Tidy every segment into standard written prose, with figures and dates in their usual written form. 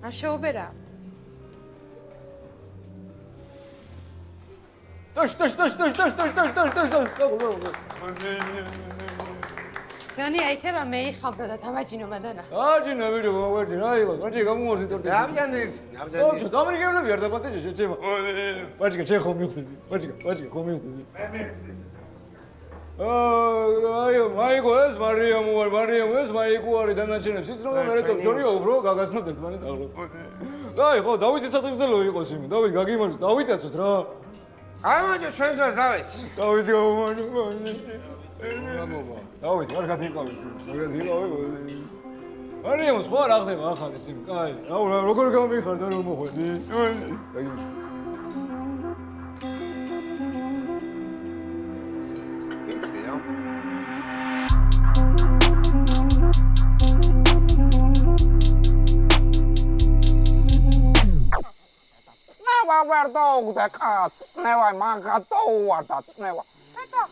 არ შეუბერა. Tosh. რანი აიქება მე იხავდა და თამაჯინო მადანა. აჯინო ვიდეო მოვერჯი რა იყო? მაჭი გამომორდი თორე. Ramjanit. ოფშო დამრიგებლები არ დაპატეჭე შეჩემა. მაჭიკა შენ ხომ მიხდები? მაჭიკა ხომ მიხდები? მაიკო ეს მარიამო ეს მაიკო არის დანარჩენებს იცნობდა მე რატომ ჯორიო უფრო გაგაცნობდეთ მანე დაღლო. აი ხო დავითი სათგზელო იყოს იმი. დავით გაგიმარჯო დავითაცოთ რა. აი მაჭო ჩვენს მას დავით. დავით გამომარჯო. დავით არ გადიყავით. მარიამო სხვა რა ხდება ახლა ეს იმი. აი როგორ გამიხარ და რომ მოხვედი? აი Nevar doğdu kaç, nevar manga doğar da nevar. Peki.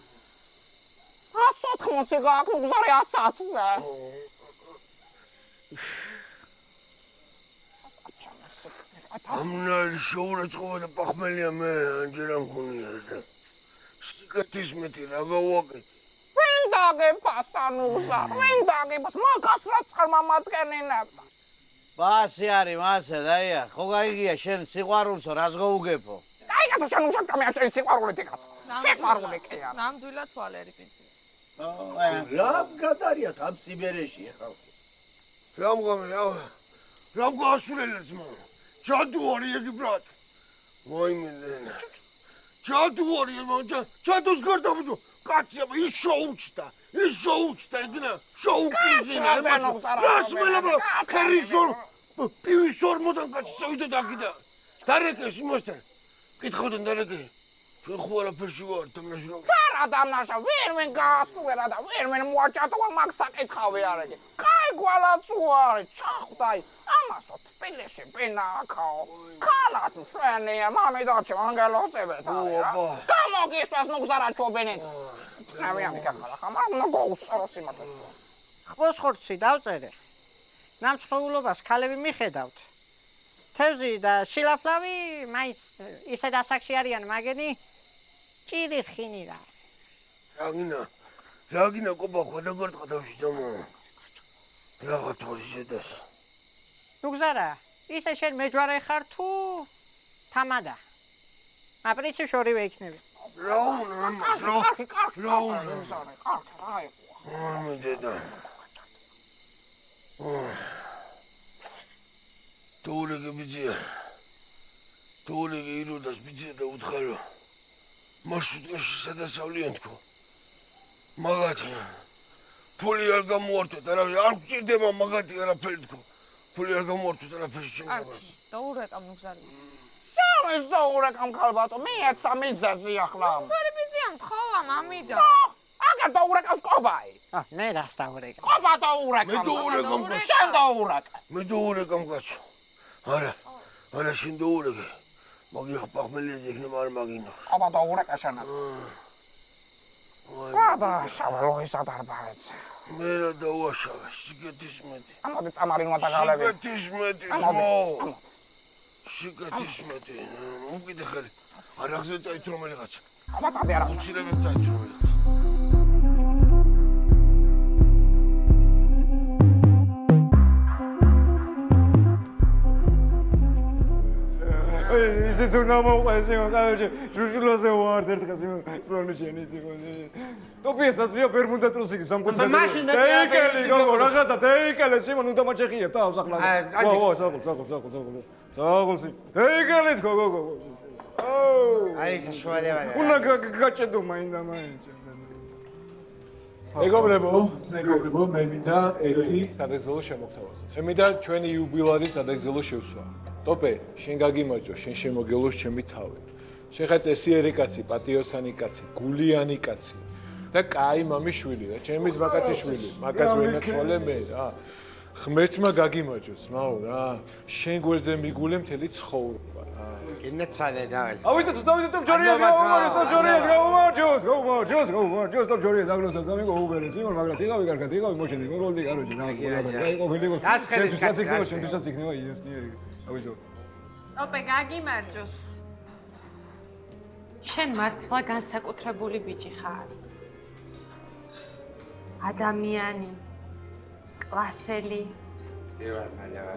Asat kımçıga kızar ya satsa. Amnar şovra çıkıvada bakmeliyya me anceram konuyarda. Sikatismeti raga vakit. Vindagi pasanusa, vindagi pas magasra çalmamat geninebda. ბასი არის მასე დაია ხო გაიგია შენ სიყვარულსო რას გაუგებო აი გასა შენ უშაკამი შენ სიყვარული დიკაც სიყვარული კი არა ნამდვილად თვალერი პრინციპი. რამ გადარიათ ამ სიბერეში ხალხი რამ გასულელებს მო ჯადუ არის იგი ბრატ ვაიმენ ჯადუ არის მო ჯადუს გარდა ბუჯო კაცია ის შოუჩდა ეგნა შოუკიზინა რასმელა ქერიშორ პივიშორ მოდან კაცი შევიდა დაგიდა დარეკეს მოსთან კითხოდან დარეკე ჩვენ ხო არაფერში ვარ დამნაშავე ფარა დამნაშავე ვერმენ გასტუერა და ვერმენ მოაჭატოა მაგ საკითხავი არაგი კაი გვალაცუ არის ჩახვდაი ამასო თბილისში პინაკაო ქალაც შვენია მამიდაჩი ანგელოსებეთ გამოგისვას ნუგზარაჩობენეთ წნევიანი კახალა ხამარ უნდა გოუსწოროს იმათო ხბოს ხორცი დავწერე ნამცხოვლობას ქალები მიხედავთ თევზი და შილაფლავი მაინც ისე დასაკში არიან მაგენი ჭირი ხინი რა რაგინა კობა ხვადაგარტყა თავში ძამო რაღა თორი შედას ნუგზარა ისე შენ მეჯვარე ხარ თუ თამადა აპრიცი შორივე იქნები თორეგე ბიძია თორეგე იროდას ბიძია და უთხარო მარშრუტკაში სადასავლიან თქო მაგათი ფული არ გამოართვეთ არავინ არ გჭირდება მაგათი არაფერი თქო ფული არ გამოართვეთ არაფერი შემდგომას დაურეკა ნუგზარი. ეს დაურეკამ ქალბატო მეეცა მიზეზი ახლა ნუგზარი ბიძია მთხოვა მამიდა. აგარ დაურეკავს ყობაი მე რას დაურეკა ყობა დაურეკამ შენ დაურეკა მე დაურეკამ კაცო არა შენ დაურეკე მაგი ხპახმელიაზე იქნება არ მაგინოს ყობა დაურეკა შენ გადა შავალოისა დარბარეთს მე რა დავაშავე სიკეთის მეტი ამოდი წამარინვა დაგალები სიკეთის მეტი სიკეთის მეტი უკიდე ხელი არ ახზე წაით რომელიღაც ყობა ტაბი არა უცილებლად წაით რომელიღაც ისეც უნდა მოყვეს იმო კაცი ჯუჯულაზე ვარ ერთხელ იმო სლონი შენიც იყო ტოპიესაც ვია ბერმუნდა ტრუსიკი სამკუთხედი დეიკელი გოგო რაღაცა დეიკელი სიმონ უნდა მაჩეხია თავს ახლა საგულსი დეიკელი თქო გოგო აი საშუალება უნდა გაჭედო მაინდა მეგობრებო მე მინდა ერთი სადაგზელო შემოგთავაზოთ მე მინდა ჩვენი იუბილარი სადაგზელო შევსვა ტოპე, შენ გაგიმარჯო, შენ შემოგელოს ჩემი თავი. შენ ხარ წესიერი კაცი, პატიოსანი კაცი, გულიანი კაცი და კაი მამის შვილი რა, ჩემი ზვაკათის შვილი. მაგას ვენაცვალე მე რა. ღმერთმა გაგიმარჯოს, მაო რა. შენ გვერდზე მიგულე მთელი ცხოვრება რა. გინეცადე და ავიდეთ ჯორია ჯორია დაგლოსა გამიგო უბერეს იმონ მაგრამ თიღავი კარგად თიღავი მოშენდი გოლდი კაროჯი შენთვის იქნება იასნიერი ავიჯო ოპე გაგიმარჯოს შენ მართლა განსაკუთრებული ბიჭი ხარ ადამიანი კლასელი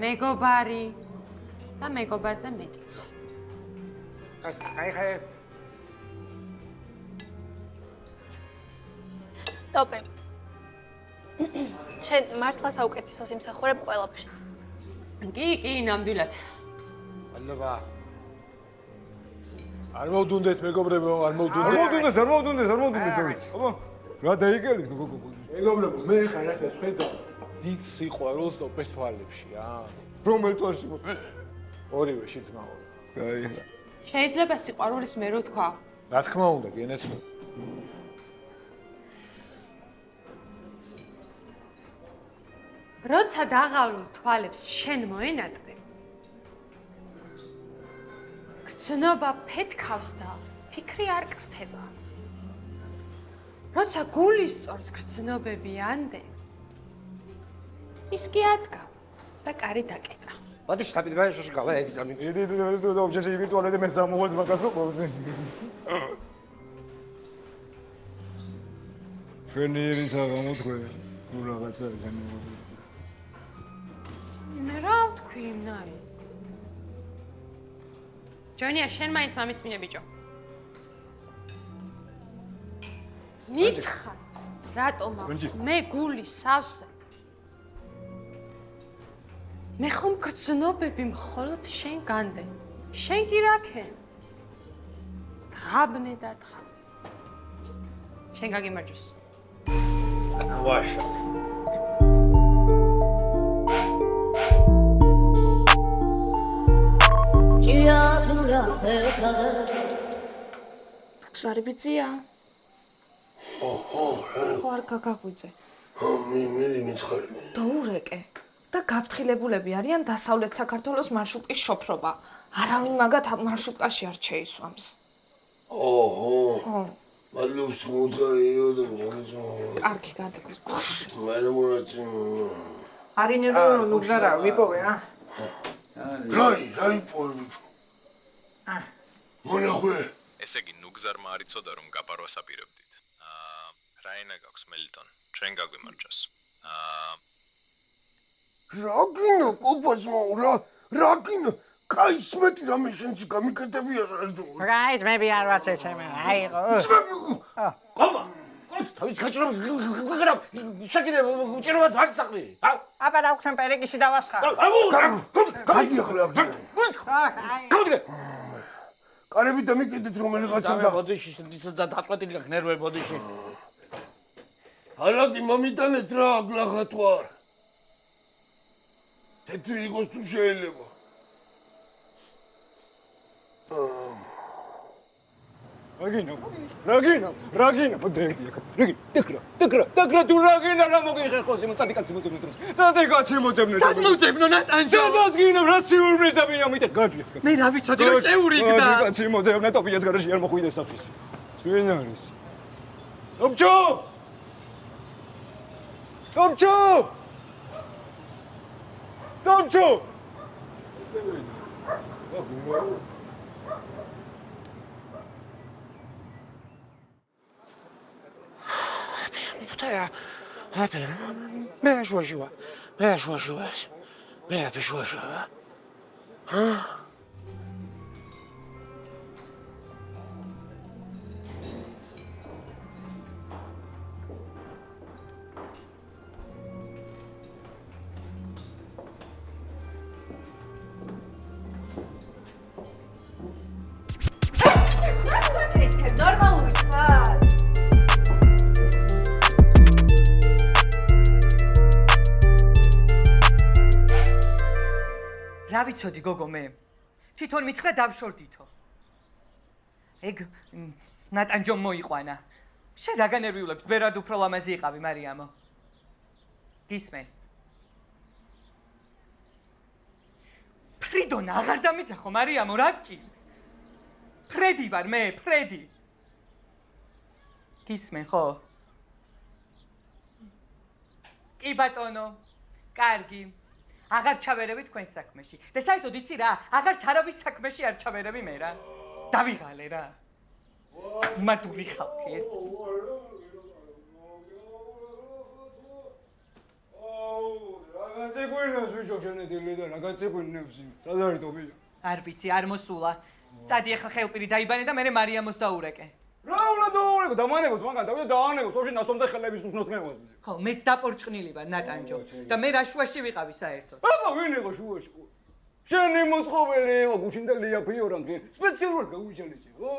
მეგობარი და მეგობარზე მეტიც აი ტოპე. შენ მართლა საუკეთესოს იმსახურებ ყველაფერს. კი, ნამდვილად. ალობა. არ მოვდუნდეთ მეგობრებო, არ მოვდუნდეთ. აბა, რა დაიგელის გოგო. მეგობრებო, მე ხარ ახლა ხედავ დიდ სიყვარულს ტოპეს თვალებში, რომელ თვალში? ორივეში ძმაო. აი. შეიძლება სიყვარულის მე რო თქვა? რა თქმა უნდა, გენესო. როცა დაღავლილ თვალებს შენ მოენატრე გრძნობა ფეთქავს და ფიქრი არ კრთება როცა გულის სწორს გრძნობები ანდე ის კი ადგა და კარი დაკეტა მოდი საბიტბაშოში გავა ერთი სამი იდი ობჯექტი ვირტუალები მე სამოვაც მაგასო ყოველდღე ფენირის აღმოთქვე ნუ რაღაცა განმოდი მე რა ვთქვი იმნაი ჯონია შენ მაინც მამის მინე ბიჭო მითხარ რატომ აქვს მე გული სავსე მე ხომ გრძნობები მხოლოდ შენ განდე შენ კი რაქენ ღაბნე და თხა შენ გაგიმარჯოს ვაშა გზარი ბიძია ხო არ გაგაღვიძე მე მიცხარი დაურეკე და გაფრთხილებულები არიან დასავლეთ საქართველოს მარშრუტის შოფრობა არავინ მაგათ მარშრუტკაში არ შეისვამს ოჰო მადლობს მოდღაიო და ნიაზო კარგი გადაგწ მე მომრაცი არინერო ნუგზარა ვიპოვე რაი პოლიჩო მონახვე ესე იგი ნუგზარმა არ იცოდა რომ გაპარვას აპირებდით რაინა გაქვს მელიტონ ჩვენ გაგვიმარჯოს რაგინო კოპასმა რა გინო კაი სმეტი რამე შენში გამიკეთებია საერთოდ რაით მე არ ვარ ჩემე აიღო ყომა თავის ხაჭრა შეკიდე უჭიროა ვარცახლი აბა რა უხსენ პერეკიში დავასხა გაიდი ახლა გაიდი კარები დამიკიდეთ რომელიღაცა და ბოდიში და დაწყვეტილი გაქვს ნერვები ბოდიში ალაკი მომიტანეთ რა გლახათვარ თეთრი იყოს თუ შეიძლება რაგინა მოდექი დაკრა თუ რაგინა რა მოგიხეხოს იმ წადიკაცი მოწებნე დროს წადიკაცი მოწებნე სად მოწებნო ნატანჯო სადაზგინო რა სიურპრიზ დაბინა მიტე გაჭი მე რა ვიცოდი რომ წეური იქდა წადიკაცი მოწებნე ტოპიას გარაში არ მოხვიდეს საფის ჩვენ არის ობჯო Putea, hape, me la șoșua, me la pișoșua, ha? ნორმალური ხარ რა ვიცოდი გოგო მე თვითონ მითხრა დავშორდითო ეგ ნატანჯომ მოიყვანა შენ რა განერვიულებს ბერად უფრო ლამაზი იყავი მარიამო გისმენ ფრიდონ აღარ დამიძახო მარიამო, რა გჭირს? ფრედი ვარ მე, ფრედი. გისმენ ხო? კი ბატონო, კარგი. აღარ ჩავერევი თქვენ საქმეში. და საერთოდ იცი რა, აღარც არავის საქმეში არ ჩავერევი მე რა. დავიღალე რა. მადური ხალხი ეს. არ ვიცი, არ მოსულა. წადი ახლა ხელპირი დაიბანე და მე მარიამოს დაურეკე. რა უნდა დაურეკო, დამანებოს მაგან, დავიდა დაანებოს, ოშინ ასომზე ხელების უსნოსნებას. ხო, მეც დაპორჭყნილი ვარ ნატანჯო და მე რა შუაში ვიყავი საერთოდ. აბა ვინ იყო შუაში? შენი მოწყობილი იყო გუშინდელია ფიორანტი. სპეციალურად გაუჩენიჭე, ხო?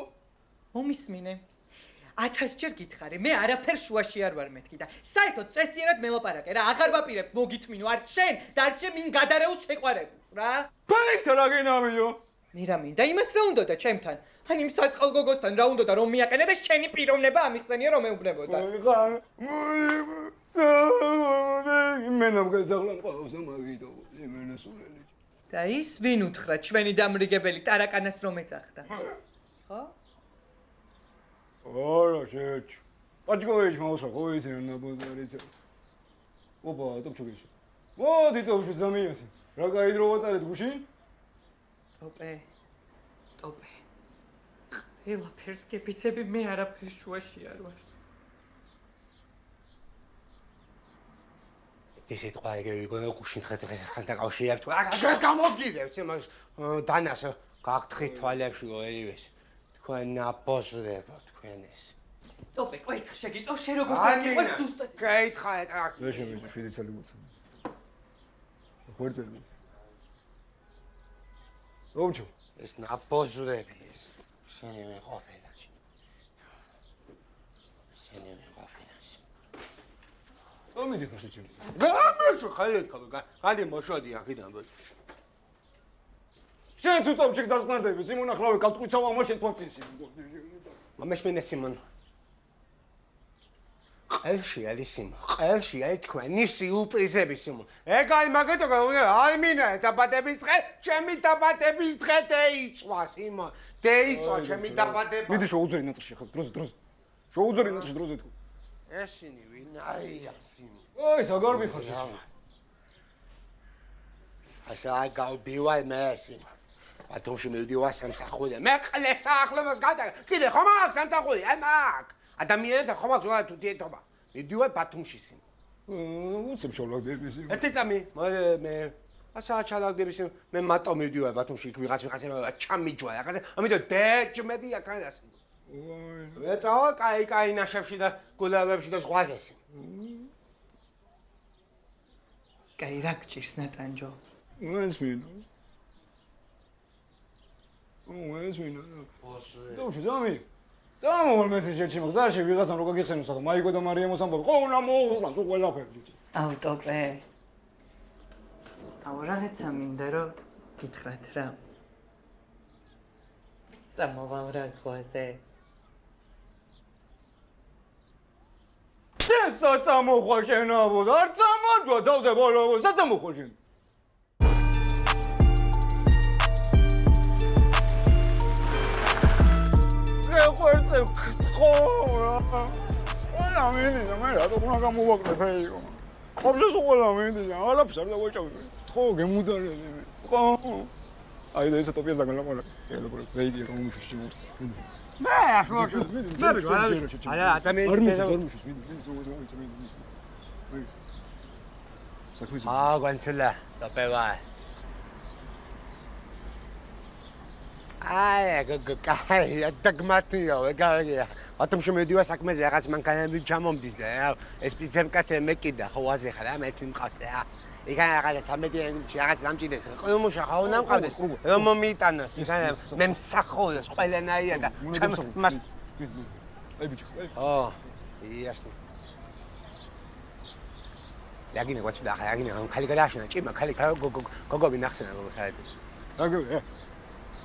მომისმინე. 1000 ჯერ გითხარი, მე არაფერ შუაში არ ვარ მეთქი და საერთოდ წესიერად მელაპარაკე რა, აღარ ვაპირებ მოგითმინო, არ შენ, დარჩე მინ გადარეულ შეყვარებულს რა. ფეიქთა რა გინამიო? მე რა მინდა, იმას რა უნდა და ჩემთან? ან იმ საწყალ გოგოსთან რა უნდა და რომ მიაკენე და შენი პიროვნება ამიხსენია რომ მეუბნებოდა. იმენა მგეძაღლან ყავს და მაგიტო, იმენა სულელი. და ის ვინ უთხრა ჩვენი დამრიგებელი ტარაკანას რომ ეძახდა? ხო? არა, შეჭ. პაჭკოვიჩ მოსა, ხო იცი რა ნაბოზარიცა. ოპა, ტოპჩუგიში. მოდი ტოპჩუ ზამიასი. რა გაიდრო ვატარეთ გუშინ? ტოპე. ყველაფერს გეფიცები, მე არაფერს შუაში არ ვარ. ეს ეთქვა ეგ ვიგონო გუშინ ხეთხეს ხანდა კავშირებ თუ აღარ გამოგიდევთ იმას დანას გაგთხით თვალებში ორივეს. თქვენ აპოსდებო თქვენ ეს. ტოპე, კვერცხ შეგიწო, შე როგორ საგიყვარს ზუსტად. გაითხარეთ აქ. მე შემიძლია 7 წელი მოცა. ხوارწელი. რომჩო? ეს ნაპოზდები ეს. შენი მე ყოფილაში. შენი მე ყოფილაში. მომიდი ხოსეჩი. გამიშო ხალეთ ხალო. გადი მოშოდი აქიდან. შენ თუ ტოპჩიკ დასნარდები, სიმონ ახლავე კატყუცავ ამას შეთვალწინში. მომესმინე სიმონ. ყელში არის სიმონ. ყელში არის თქვენი სიურპრიზები სიმონ. ეგ აი მაგათო აი მინა დაბადების დღე, ჩემი დაბადების დღე დაიწვა სიმონ. დაიწვა ჩემი დაბადება. მიდი შოუძერი ნაწილში ხალ დროზე. შოუძერი ნაწილში დროზე თქო. ესენი ვინ არია სიმონ? აი საგარ მიხარ. ასა გავდივარ მე სიმონ. ბათუმში მივდივარ სამსახურზე. მე ყლეს ახლოს გადა. კიდე ხომ აქვს სამსახური? აი მაგ. ადამიანთა ხომ აქვს რა თუ დიეტობა. მივდივარ ბათუმში სიმონ. უცებ შოლაგდები სიმონ. ერთი წამი მე ასა ჩალაგდები სიმონ. მე მარტო მივდივარ ბათუმში იქ ვიღაცა ჩამიჯვა რაღაცა. ამიტომ დეჯმები აქა სიმონ. მე წავა კაი ნაშებში და გულავებში და ზღვაზე სიმონ. კაი რა გჭირს ნატანჯო? მესმინო. მესმინო. დოშ ზამი. დამო მესეჯი მოგზარში ვიღაცამ როგორ გიხსენოს ახლა მაიკო და მარიამოს ამბობ. ხო უნდა მოუხლან თუ ყველაფერი. აუ ტოპე. აუ რაღაცა მინდა რომ გითხრათ რა. სამოვალ რა ზღვაზე. საწამოხვა შენ აბო, არ წამოჯვა თავზე ბოლო, საწამოხვა შენ. ხوارწე ხო რა. ყველა მინდი და მე რატო უნდა გამოვაკლე ფეიკო. ყოფშეს ყველა მინდი და ალაფს არ დავაჭავე. ხო გემუდარები. ხო. აი და ეს ტოპია დაგალაპარა. ერთხელ ვეიდი რომ შეშიმოთ. მე ახლა მე აი ადამიანის განცელა დაპევა აი კაი დაგმატიო ეგარია ბათუმში მივდივარ საქმეზე რაღაც მანქანები ჩამომდის და ეს პიცემკაცე მეკიდა ხო აზე ხარ ამეც მიმყავს რა იქან რაღაც 13 რაღაც დამჭიდეს ყოლმუშა ხო უნდა მყავდეს რომ მომიტანოს იქან მე მსახურეს ყველანაირა და მას აი ბიჭო ო იასნი ლაგინე გვაჩდა ხა ლაგინე ხალი გადაშენა ჭიმა ხალი გოგობი ნახსენა როგორ საერთოდ აგე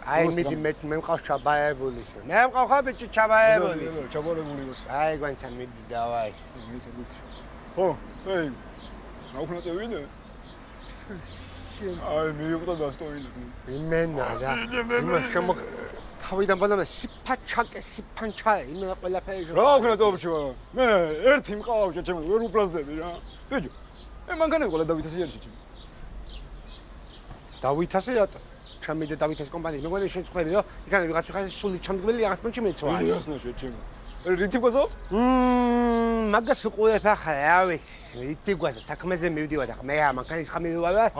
აი მე მყავს ჩაბაებულის მე მყავ ხა ბიჭი ჩაბაებულის ჩაბარებული ვარ აი გვანცა მიდი დავაი ხო აი ნაუხნა წევიდე აი მიიღო დასტოილი. იმენა და იმას შემოგ თავიდან ბანანა სიფანჩაე იმენა ყველაფერი. რა ვქნა ტოპჩო? მე ერთი მყავშა ჩემ ვერ უბრაზდები რა. ბიჭო, მანქანები ყველა დავითასი არის ჩემი. დავითასი რატო? ჩემი და დავითას კომპანიის მეგონი შეწყდები რომ იქნება ვიღაც ხარ სული ჩამდგმელი რაღაც მომჩი მეცვა. იასნა შეჩემო. რითი გვაზავთ? მაგას უყურებ ახლა რა ვიცი. რითი გვაზავ საქმეზე მივდივარ და მე მანქანის ხამილი ვარ.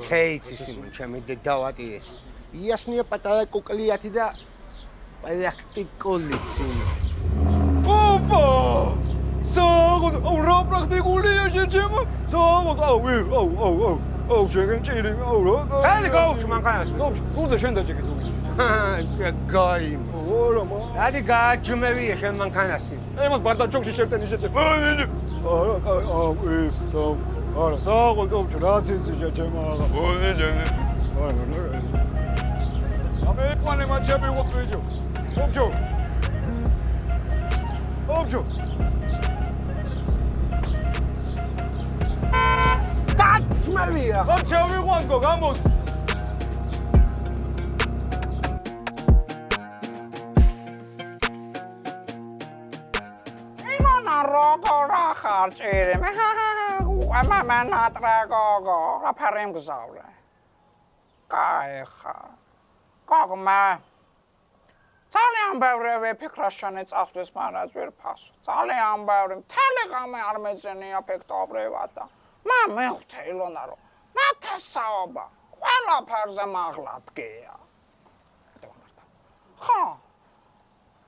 ქეიცი სიმონ ჩემი და დავატიეს. იასნია პატარა კუკლიათი და პრაქტიკული სიმონ. ოპა! საგოდ რა პრაქტიკულია შეჩემო? საგოდ აუ შეგენ ჭირი აუ რა. ჰელი გავუშვი მანქანას. გულზე შენ დაჭიქეთ უგიჯი. გაიმოს. ორა მა. დადი გააჯმევია შენ მანქანასი. ემას ბარდაჩოქში შევტენი შეჩემო. არა, საგოდ ტოპჩო რაც ისე შეჩემო აღა. აბე ყვანე მაჩები უყბეჯო. ტოპჩო. გააჯმევია. ამ შევიყვანკო გამოც. როგორა ხარ ჭირი? მამა ნატრა გოგო, რა ფარემ გზავლე. კაი ხარ. გოგმა ძალიან ბევრი ვიფიქრაშანე წასვლის მარაც ვერ ფასო. ძალიან ბევრი მთელი ღამე არ მეძენია ფექტობრივად და მეხუთე ილონა რომ ნათესაობა ყველაფერზე მაღლა დგეა. ხო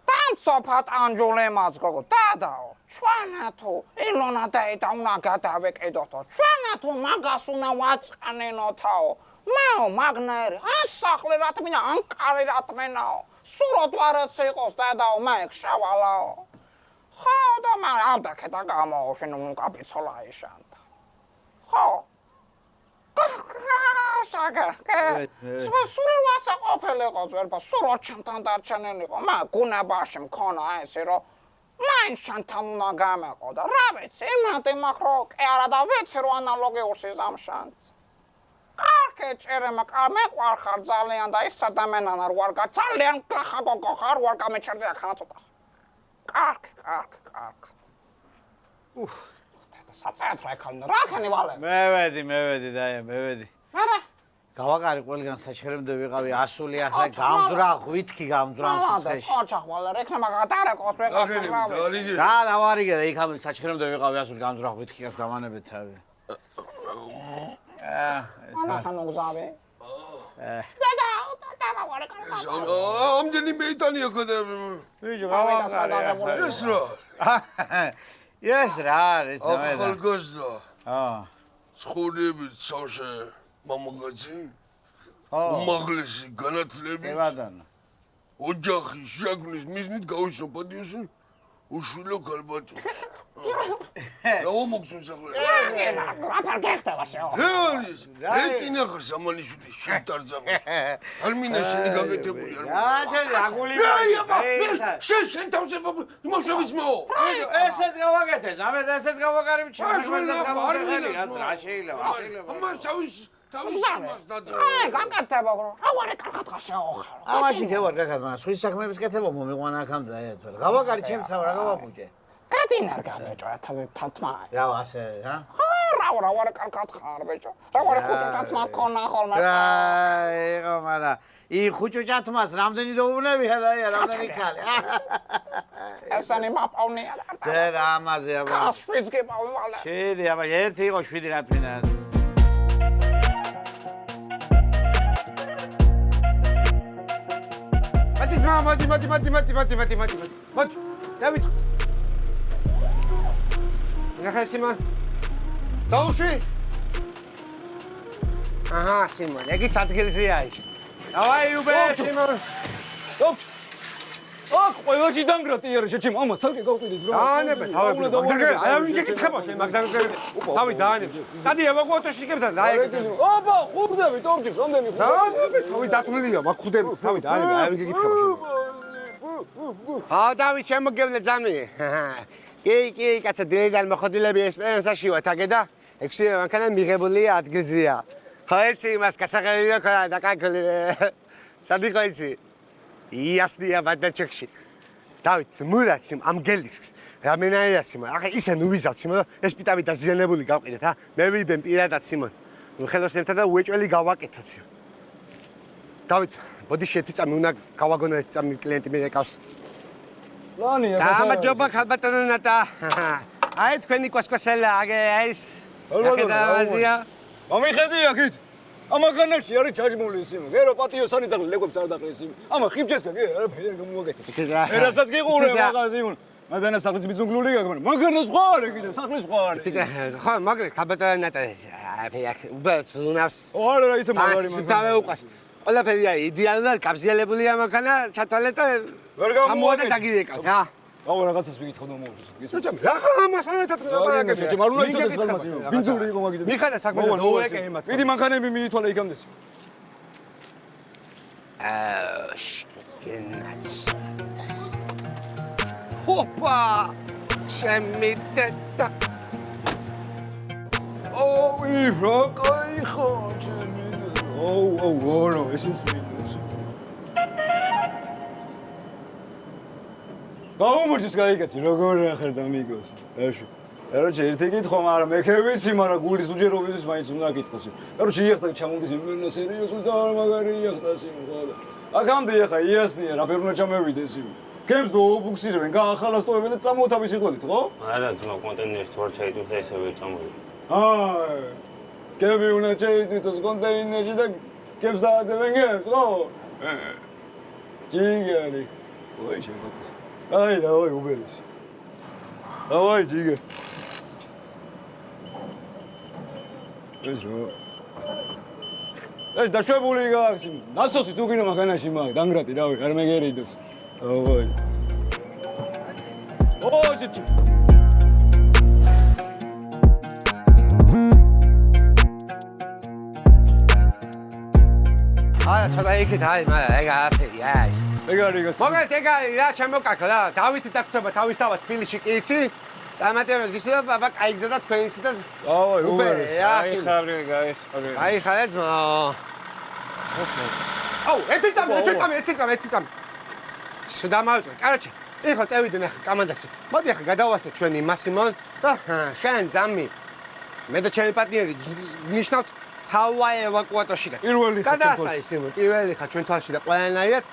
დამწოფად ანჯულემაც გოგო დადაო ჩვენა თუ ილონა დაედა უნდა გადავეკიდოთო ჩვენა თუ მაგას უნდა ვაწყანინოთაო მაო მაგნერი ასახლე რა თმინდა ანკარი რა თმენაო სუროთ ვარაც იყოს დადაო მაგ შავალაო ხო და მაგ ამდაკეთა გამოუშენ უკაპიცოლა ეშანდა ხო შაგა სულ ვასაყოფილიყო ზერბა სუროთ ჩემთან დარჩენილიყო მაგ გუნებაში მქონა ესე რომ მაინც შანთან უნდა გამეყო და რა ვიცი იმათი მაქრო კი არა და ვიცი რომ ანალოგიურ სიზამშანც კარგი ჭერემა მე ყარხარ ძალიან და ის ადამიანან არ ვარგა ძალიან კახა გოგო ხარ ვარ გამეჩერდი ახლა ცოტა კარგი უფ საწეთრა ქალნა რა ქანი ვალე მევედი დაია მევედი არა გავაკარი ყველგან საჩხერემდე ვიყავი ასული ახლა გამძრა ღვითქი გამძრა სიცხეში ოჩახვალა რექლამა გადარეკოს ვეღაც და დავარიგე და იქამდე საჩხერემდე ვიყავი ასული გამძრა ღვითქიას დავანებეთ თავი მანახან უგზავე ამდენი მეიტანია გადავი ბიჭო გავაკარი ეს რა არის ამედა ახალგაზრდა ცხოვრებით სავშე მამაკაცი უმაღლესი განათლებით ოჯახი შაგნის მიზნით გავიშო პატიოსი უშვილო ქალბატონს რა მომგზუნს ახლა რა გეხტება შეო არის ეკინა ხარ სამანიშვილი შეტარძაღო არ მინაშენი გაკეთებული არ შენ თავზე იმოშევიც მოო ესეც გავაკეთე ზამედ ესეც გავაკარი ჩემს რა შეიძლება ამას თავის იმას დადა გაკეთება რა ვარ კარგად ხარ შეო ამაში ხევარ გაკეთება მაგრამ სვის საქმეების კეთება მომიყვანა აქამდე და გავაკარი ჩემს რა გავაპუჭე კატინარ გამეჭა თათმა რა ასე რა რა ვარ კარგად ხარ ბეჭო რა ვარ ხუჭუჭათმა ქონა ხოლმე აიღო მაგრამ ი ხუჭუჭათმას რამდენი დაუნებია და რამდენი ხალი ესენი მაპავნია და რა ამაზე აბა შვიდს გეპავი ვალე შვიდი აბა ერთი იყო შვიდი რა თქმა მოდი დავით ნახე სიმონ დაუში აჰა სიმონ ეგიც ადგილზეა ის დავაი უბე სიმონ ტოპჩ აქ ყველაში დანგრა ტიარი შეჩემ ამა სალკე გავყიდით რა დაანებე თავები აი მიგეკითხება შენ მაგდანგრა თავი დაანებე სადი ევაკუატორში შეგებთან დაეგე ოპა ხუბდები ტოპჩი რამდენი ხუბ დაანებე თავი დათვლილია მაგხუდები თავი დაანებე აი მიგეკითხება დავით შემოგევლე ძამი კი კაცო დილიდან მოხდილები ესპერანსაში ვარ თაგე და ექსპერიმენტი მიღებულია ადგილზეა ხაიცი იმას გასაღებია ქა და კაკლი. სადი ხაიცი? იასნია ბადაჩექში. დავით მურაციმ ამ გელისს. რამენაირად სიმონ. ახლა ისე ნუ ვიზავთ სიმონ, ეს პიტამი დაზიანებული გავყიდეთ, ჰა? მე ვიბენ პირადად სიმონ. ნუ ხელოსნებთან და უეჭველი გავაკეთოთ სიმონ. დავით, მოდი შეთიწამი უნდა გავაგონო ეს წამი კლიენტი მე ეკავს. ლანია გამარჯობა ხალბატონოთა. აი თქვენი კვასკვასელა აგე ეს. აკეთავაზია. მომიხედი აქეთ. ამაგანაში არის ჩაჯმული სიმონ. ღერო პატიო სანიძაღლი ლეკვებს არ დაყრეს სიმონ. ამა ხიბჭესა კი არაფერი არ გამოვაკეთე. ერასაც გიყურე მაგა სიმონ. მადანა სახლის ბიძუნგლული გაგმან. მაგანა სხვა არის კიდე სახლის სხვა არის. ხო, მაგლე ხალბატონოთა აი აქ უბრალოდ უნავს. არა ისე მაგარი მაგარი. თავე უყას. ყველაფერი არის იდეალურად გაბზიალებულია მაგანა ჩათვალეთ და ამოადა დაგიდეკავთ, რა. აუ რაღაცას ვიკითხავ და მოვუწევ. გისმენთ? რა ამასონეთად ლაპარაკები? ჩეჩემ არ უნდა იცოდეს ხელმას იმო. ბინძური იყო მაგით. მიხადა საქმე დაუეკე იმათ. მიდი მანქანები მიითვალე იქამდე. შკენაც. ჰოპა! შემიდედა. ოი, რა კაი ხო ჩემი. ოუ, ეს ის მინუს. გაუმორჩის გაიგაცი, როგორ ახერ დამიგოს. ეშო. короче, ერთი კითხვა, მაგრამ მე ქევიცი, მაგრამ გულის უჯერობისთვის მაინც უნდა კითხოს. короче, იახდა ჩამომდის იმენა სერიოზულ ძალიან მაგარი იახდა სიმღერა. აქამდე ახლა იასნია, რა ფერმა ჩამევიდეს იმ. გემს დაუბუქსირებენ, გაახალასტოვებენ და წამოთავის იყოდით, ხო? არა, ძმა კონტეინერში თوار ჩაიტვით და ესე ვერ წამოვიდა. აი. გემი უნდა ჩაიტვიტოს კონტეინერში და გემს დაადებენ გემს, ხო? ჯიგარი. ой, შეგოთოს. აი, დავაი უბერის. დავაი, ჯიგე. ეს რა? ეს დაშვებული გააქვს. ნასოსი თუ გინდა მაგანაში მაგ, დანგრატი, რავი, არ მეგერიდოს. დავაი. ო, ჯიჯი. აი, ცოტა იქით არის, მაგრამ ეგ არაფერი არის. ეგარი გაც. მოგეთ ეგარი რა ჩამოკაკლა რა. დავითი დაგხვდება თავისთავად თბილისში კი იცი? წამატებებს გისურვებ ბაბა კაიგზა და თქვენიც და დავაი, უბერის. გაიხარე. გაიხარე ძმა. აუ, ერთი წამი. შედამავწე. კაროჩე, წინ ხო წევიდნენ ახლა კამანდასი. მოდი ახლა გადავასწრე ჩვენი მასიმონ და შენ ძამი. მე და ჩემი პარტნიორი ნიშნავთ ჰავაი ევაკუატორში. პირველი ხა გადაასწრე სიმონ, პირველი ხა ჩვენ თვალში და ყველანაირად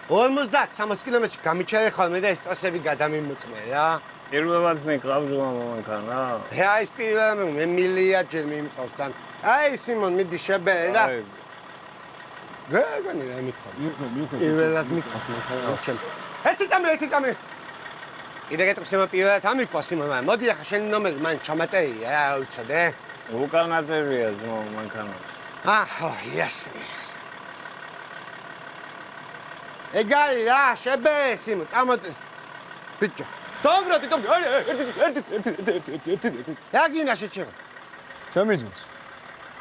50-60 კილომეტრში გამიჩერე ხოლმე და ეს ტროსები გადამიმოწმე რა. პირველად მე ყავზუა მომანქან რა. რა ის პირველად მე მილიარდჯერ მიმყავს ან. აი სიმონ მიდი შებერე და გეგანი რა მიყავს. პირველად მიყავს მაგრამ ჩემ. ერთი წამი. კიდე გეტყვი სიმონ პირველად ამიყავს სიმონ მაგრამ მოდი ახლა შენი ნომერი მან ჩამაწერია რა უცოდე. უკანაწერია ძმა მომანქანა. აჰო, იასნია. ეგარი რა, შებერე სიმონ, წამოდი. ბიჭო. დანგრატი, ერთი. რა გინდა შეჩერე? ჩამიძმოს.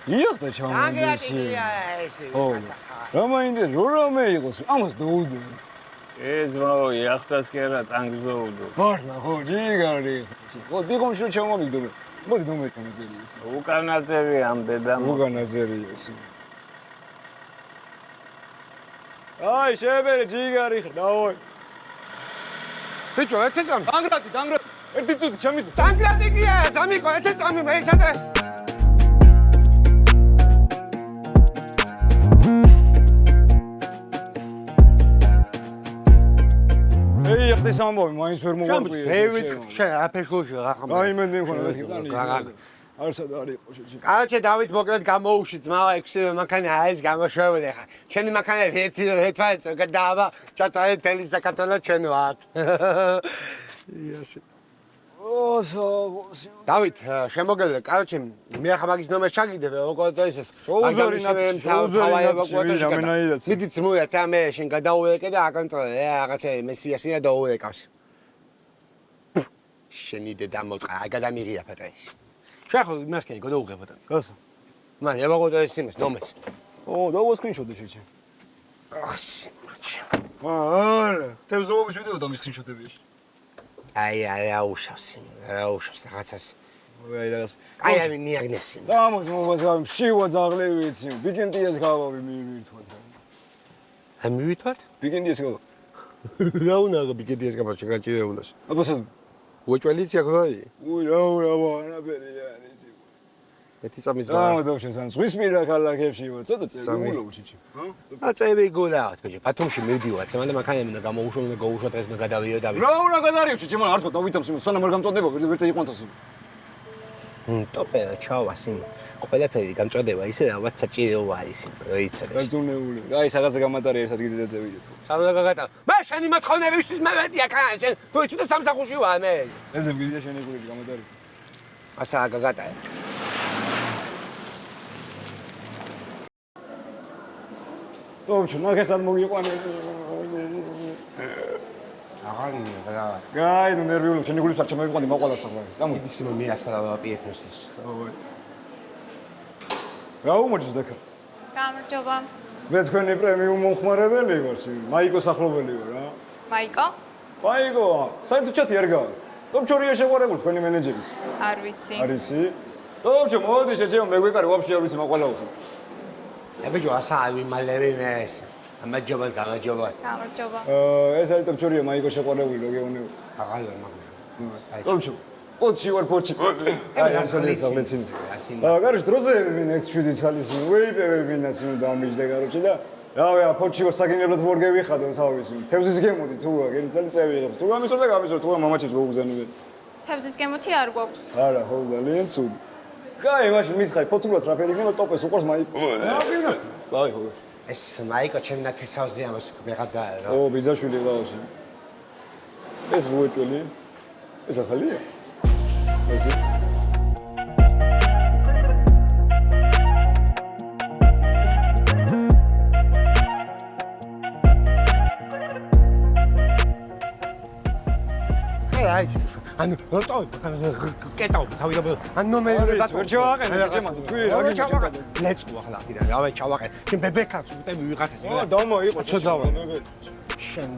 იახდა ჩამოდის. დანგრატია ესე. რა მაინდა, რამე იყოს, ამას დაუდო. ძმაო, იახტას კი არა, ტანგს დაუდო. არა, ხო, ჯიგარი. ხო, დიღომში ჩამოვიდო. მოდი მომეკანაზერია. უკანაწერია ამ დედამ. უკანაზერია. აი, შებერე ჯიგარი ხარ, დავაი. ბიჭო, ერთი წამი. დანგრატი, ერთი წუთი ჩამიდო. დანგრატი კი არა, წამიყო, ერთი წამი მეიცადე. ეი, ახლა ამბობი, მაინც ვერ მოვაყვიე. დევიც, შენ აფეშულში რა ხომ. აი, მე მქონდა. არსად არის იყო შეჭი. კაცე დავით მოკლედ გამოუში ძმავა 6 მანქანა არის გამოშვებული ხა. ჩვენი მანქანები ერთვაეც გადაავა ჩათვალე თელი საქართველოს ჩვენ ვართ. იასი. დავით შემოგელე კაცე მე ახლა მაგის ნომერს ჩაგიდებ როგორ ის მიდიც მოია თამე შენ გადაუეკე და აკონტროლე რაღაცა მესიასია დაუეკავს. შენი დედა მოტყა გადამიღია პატრეს. შეხო იმას კი გადაუღებოდა. გასა. მან ევაგოდა ეს იმას ნომეს. ო, დავა სკრინშოტი შეჭი. ახ, სიმაჩი. არა, თევზოობის ვიდეო და მის სკრინშოტებია. აი, აუშავს რაღაცას. აი რაღაც. აი ამი მიაგნესი. წამოს მომბაზავ შივა ძაღლი ვიცი. ბიკენდიას გავავი მივირთვათ. აი მივირთვათ? ბიკენდიას გავავი. რა უნდა ბიკენდიას გავავი შეგაჭირებულას. აბასად უეჭველიცია გროი? რა ვანაბერია იცი. ერთი წამის გა. ამოდავშენ სან ზღვის მირა ქალაქებში ვარ. ცოტა წევი გულოვჩიჩი. ა წევი გულავთ ბიჭო. ბათუმში მივდივართ. სამ და მანქანები უნდა გამოვუშვა, უნდა გავუშვათ ეს მე გადავიო და რა უნდა გადარიევში ჩემო არ თქო დავითამს სანამ არ გამწოდება ვერ წაიყვანთოს. ტოპე ჩავასი. ყველაფერი გამწოდება ისე ალბათ საჭირო არის, როიცადე. გაწუნებული. აი რაღაცა გამატარი ერთად გიდე დაძევიდეთ. სანამ გაგატა. მე შენი მოთხოვნებისთვის მე ვედია კან შენ. თუ იცოდე სამსახურში ვარ მე. ესე გიდე შენი გული გამატარი. ასა გაგატა. Dobrze, mogę sam mówić o mnie. Gaj, no nerwiuję, czy nie gulisz, czy mogę nie mogę sobie. Tam idę sobie mi asala piękność. Ja umoczysz tak. გამარჯობა. მე თქვენი პრემიუმ მომხმარებელი ვარ, მაიკო სახლობელი ვარ, რა. მაიკო? მაიკო, საერთოდ ჩათი არ გავა. დომჩორია შეყვარებული თქვენი მენეჯერის. არ ვიცი. არისი? დომჩო, მოდი შეჭემ მე გვეკარი ვაფშე არ ვიცი მაყვალაუს. აბიჯო ასაავი მალევე მეს. ამაჯობა გამარჯობა. გამარჯობა. ეს არის დომჩორია მაიკო შეყვარებული რო გეუნები. აღარ მაგ. დომჩო. Pochi var pochi. Ay asali savletsin. Короче, დროზე მე 7 წლის ვეიპები მინაც ნუ დამიჯდა короче და რავი, pochi var საგინებლად ვარ გევიხადო თავის. თევზის გემოდი თუ გენი წელი წევიღებ. თუ გამიწოდა გამიწოდა, თუ მამაჩებს გოგუზანები. თევზის გემოთი არ გვაქვს. არა, ხო ძალიან ცუდი. კაი, მაშინ მითხარი, ფოტურად რა ფერი გემო ტოპეს უყურს მაიკო. რა გინდა? კაი, ხო. ეს მაიკო ჩემ ნათესავზე ამას მეღადა რა. ო, ბიძაშვილი ყავს. ეს ვუეტველი. ეს ახალია. Is it? Hey, ანუ როტო კეტავ თავიდანვე ანუ ნომერი დატო ვერ ჩავაყენე ჩემო თქვი რა გიჩავაყენე ლეცკო ახლა კიდე რავე ჩავაყენე ჩემ ბებეკაც უტები ვიღაცას ო დამო იყო ცოდავა შენ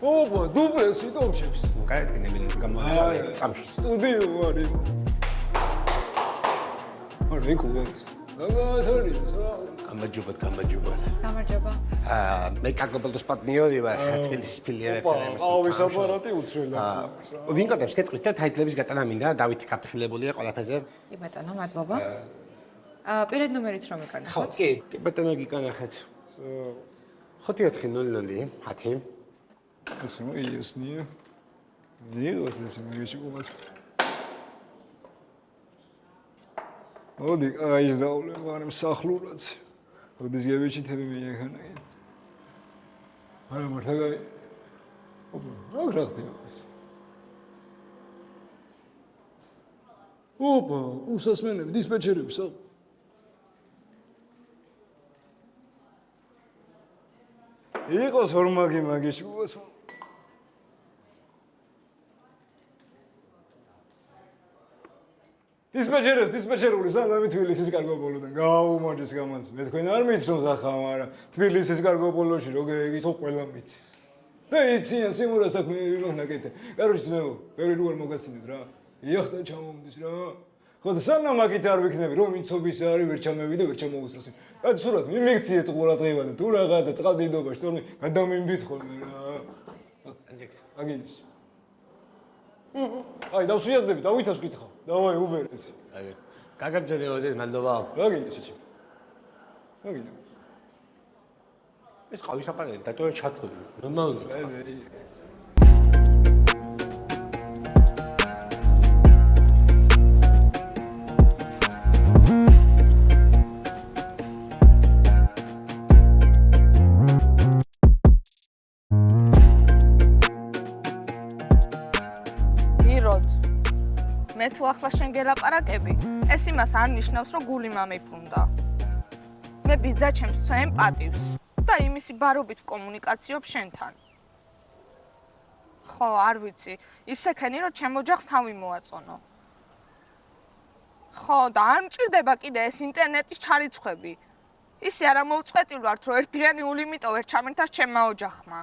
ოპა დუბლესი დომჩებს გაეთქენე მე გამოაყენე წამში სტუდიო არის ორი კუგას გამარჯობა გამარჯობა მე კაკობელდოს პარტნიორი ვარ თბილისის ფილიალებში აუ ის აპარატი უცვლელად ვინ გაკეთებს კეთყვით და თაითლების გატანა მინდა დავითი გაფრთხილებულია ყველაფერზე კი ბატონო მადლობა პირად ნომერით რომ იკარნახოთ ხო კი ბატონო გიკანახეთ 500 10 Eso no, ellos ni. Ni dos veces me he hecho más. Odik, ay, zaule, varım saxlurat. Odik gebeçi tabii mi yakana. Hayır, martagay. Opa, rahat yapmaz. Opa, usasmenim, dispatcherim, sağ. Ikos hormagi magish was. Dispatcherული სალამი თბილისის კარგოპოლოდან გაუმოჯეს გამას. მე თქვენ არ მის რომ ზახავ, მაგრამ თბილისის კარგოპოლოში როგე იგიცო ყველა მიცის. მე იციან სიმურა საქმე ვიღო ნაკეთე. Короче, ძმეო, ბევრი რუარ მოგასწინეთ რა. იახტა ჩამომდის რა. ხო და სანამ აქეთ არ ვიქნები, რომ იცობის არის, ვერ ჩამევიდე, ვერ ჩამოუსწროს. აი სულად მიმიქციეთ ყურადღება და თუ რაღაცა წყალდიდობა შტორმი გადამიმბით ხოლმე რა. ანჯექს. აგინის. აი დავსვიაზდები, დავითავს კითხავ. დავაი უბერეს. აი გაგაბძენეოდე მადლობა. რა გინდა შეჭი? რა გინდა? ეს ყავის აპარატი დატოვე ჩათული. ნორმალურია. მე თუ ახლა შენ გელაპარაკები, ეს იმას არ ნიშნავს, რომ გული მამიფუნდა. მე ბიძა ჩემს ცე ემპათიას და იმისი ბარობით კომუნიკაციობ შენთან. ხო, არ ვიცი, ისე ქენი, რომ ჩემ ოჯახს თავი მოაწონო. ხო, და არ მჭირდება კიდე ეს ინტერნეტის ჩარიცხვები. ისე არა მოვწყვეტილ ვართ, რომ ერთდღიანი ულიმიტო ვერ ჩამენთას ჩემმა ოჯახმა.